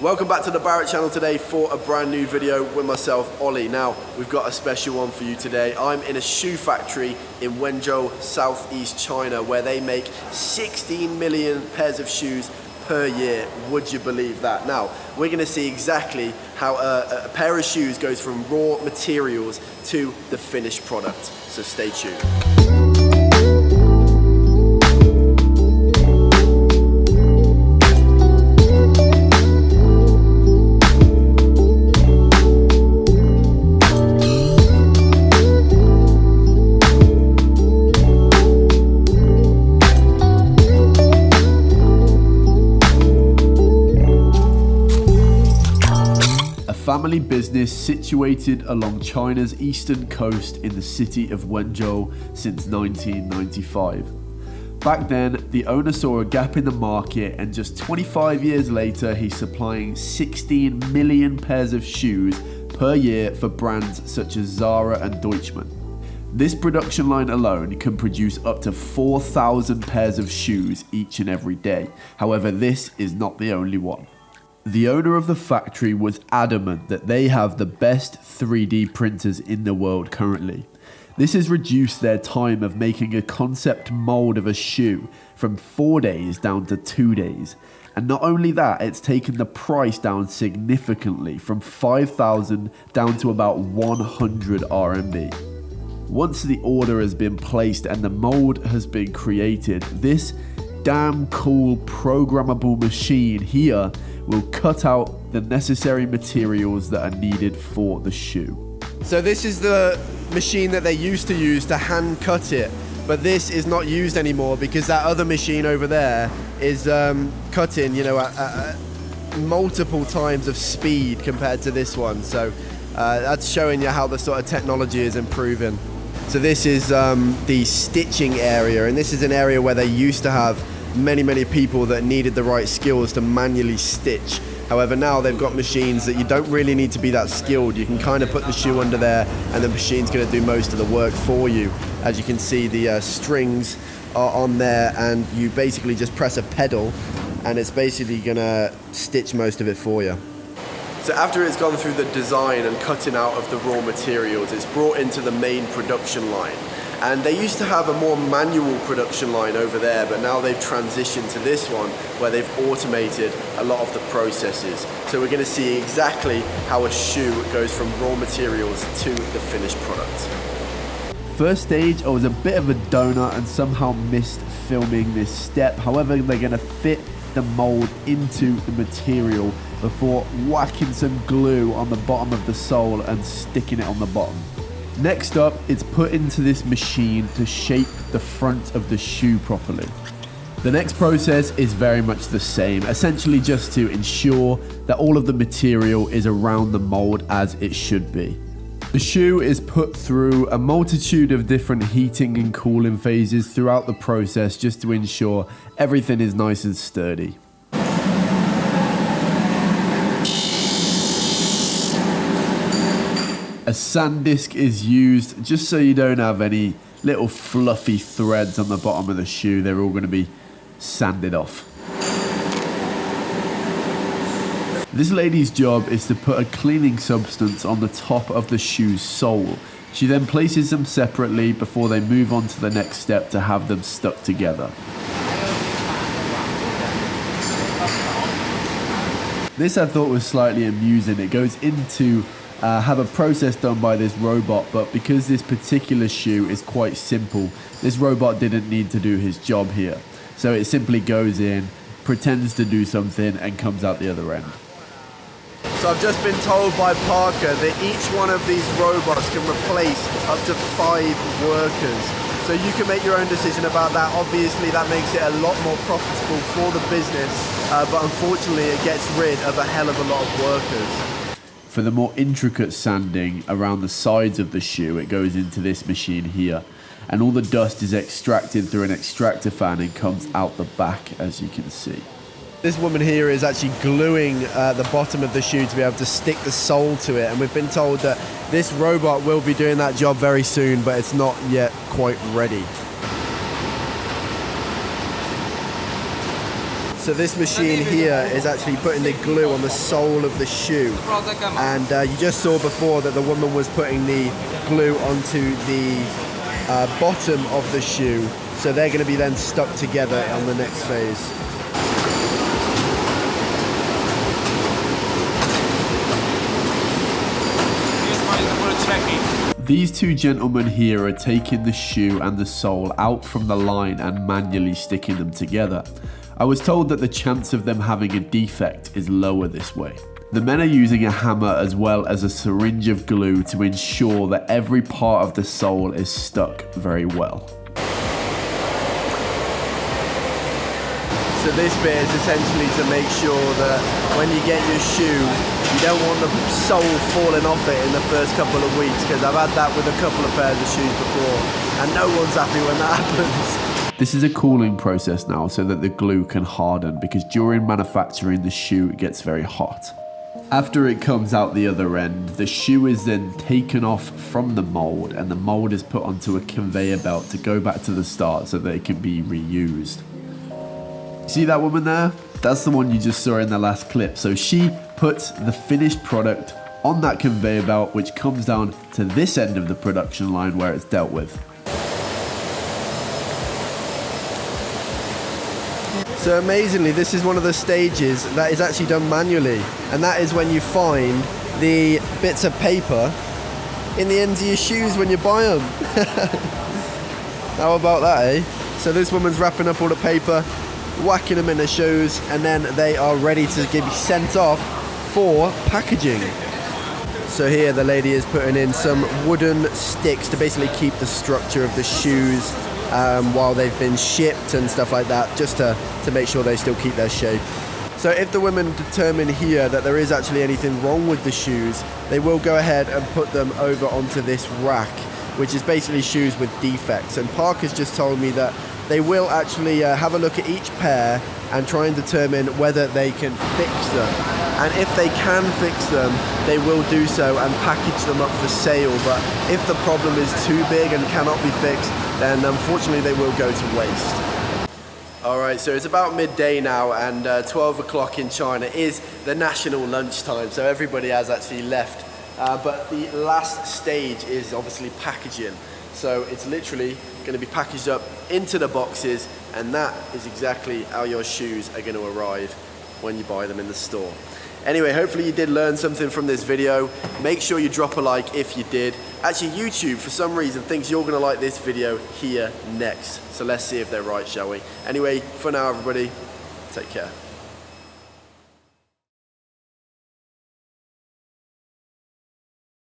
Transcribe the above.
Welcome back to the Barrett channel today for a brand new video with myself, Ollie. Now, we've got a special one for you today. I'm in a shoe factory in Wenzhou, Southeast China, where they make 16 million pairs of shoes per year. Would you believe that? Now, we're gonna see exactly how a pair of shoes goes from raw materials to the finished product. So stay tuned. Family business situated along China's eastern coast in the city of Wenzhou since 1995. Back then, the owner saw a gap in the market, and just 25 years later, he's supplying 16 million pairs of shoes per year for brands such as Zara and Deutschmann. This production line alone can produce up to 4,000 pairs of shoes each and every day. However, this is not the only one. The owner of the factory was adamant that they have the best 3D printers in the world currently. This has reduced their time of making a concept mold of a shoe from 4 days down to 2 days. And not only that, it's taken the price down significantly from 5,000 down to about 100 RMB. Once the order has been placed and the mold has been created, this damn cool programmable machine here will cut out the necessary materials that are needed for the shoe. So this is the machine that they used to use to hand cut it, but this is not used anymore because that other machine over there is cutting, at multiple times of speed compared to this one. So that's showing you how the sort of technology is improving. So this is the stitching area, and this is an area where they used to have many people that needed the right skills to manually stitch. However, now they've got machines that you don't really need to be that skilled. You can kind of put the shoe under there and the machine's going to do most of the work for you. As you can see, the strings are on there, and you basically just press a pedal and it's basically going to stitch most of it for you. So after it's gone through the design and cutting out of the raw materials, it's brought into the main production line. And they used to have a more manual production line over there, but now they've transitioned to this one where they've automated a lot of the processes. So we're going to see exactly how a shoe goes from raw materials to the finished product. First stage, I was a bit of a donut and somehow missed filming this step. However, they're going to fit the mold into the material before whacking some glue on the bottom of the sole and sticking it on the bottom. Next up, it's put into this machine to shape the front of the shoe properly. The next process is very much the same, essentially just to ensure that all of the material is around the mold as it should be. The shoe is put through a multitude of different heating and cooling phases throughout the process just to ensure everything is nice and sturdy. A sand disc is used just so you don't have any little fluffy threads on the bottom of the shoe. They're all going to be sanded off. This lady's job is to put a cleaning substance on the top of the shoe's sole. She then places them separately before they move on to the next step to have them stuck together. This I thought was slightly amusing. It goes into have a process done by this robot, but because this particular shoe is quite simple, this robot didn't need to do his job here. So it simply goes in, pretends to do something, and comes out the other end. So I've just been told by Parker that each one of these robots can replace up to 5 workers. So you can make your own decision about that. Obviously that makes it a lot more profitable for the business, but unfortunately it gets rid of a hell of a lot of workers. For the more intricate sanding around the sides of the shoe, it goes into this machine here, and all the dust is extracted through an extractor fan and comes out the back, as you can see. This woman here is actually gluing the bottom of the shoe to be able to stick the sole to it, and we've been told that this robot will be doing that job very soon, but it's not yet quite ready. So this machine here is actually putting the glue on the sole of the shoe. And you just saw before that the woman was putting the glue onto the bottom of the shoe. So they're going to be then stuck together on the next phase. These two gentlemen here are taking the shoe and the sole out from the line and manually sticking them together. I was told that the chance of them having a defect is lower this way. The men are using a hammer as well as a syringe of glue to ensure that every part of the sole is stuck very well. So this bit is essentially to make sure that when you get your shoe, you don't want the sole falling off it in the first couple of weeks, because I've had that with a couple of pairs of shoes before and no one's happy when that happens. This is a cooling process now so that the glue can harden, because during manufacturing the shoe gets very hot. After it comes out the other end, the shoe is then taken off from the mold and the mold is put onto a conveyor belt to go back to the start so that it can be reused. See that woman there? That's the one you just saw in the last clip. So she puts the finished product on that conveyor belt, which comes down to this end of the production line where it's dealt with. So amazingly, this is one of the stages that is actually done manually, and that is when you find the bits of paper in the ends of your shoes when you buy them. How about that, eh? So this woman's wrapping up all the paper, whacking them in the shoes, and then they are ready to be sent off for packaging. So here the lady is putting in some wooden sticks to basically keep the structure of the shoes while they've been shipped and stuff like that, just to make sure they still keep their shape. So if the women determine here that there is actually anything wrong with the shoes, they will go ahead and put them over onto this rack, which is basically shoes with defects. And Parker's just told me that they will actually have a look at each pair and try and determine whether they can fix them. And if they can fix them, they will do so and package them up for sale. But if the problem is too big and cannot be fixed, then unfortunately they will go to waste. Alright, so it's about midday now, and 12 o'clock in China is the national lunchtime, so everybody has actually left. But the last stage is obviously packaging. So it's literally going to be packaged up into the boxes, and that is exactly how your shoes are going to arrive when you buy them in the store. Anyway, hopefully you did learn something from this video. Make sure you drop a like if you did. Actually, YouTube, for some reason, thinks you're going to like this video here next. So let's see if they're right, shall we? Anyway, for now, everybody, take care.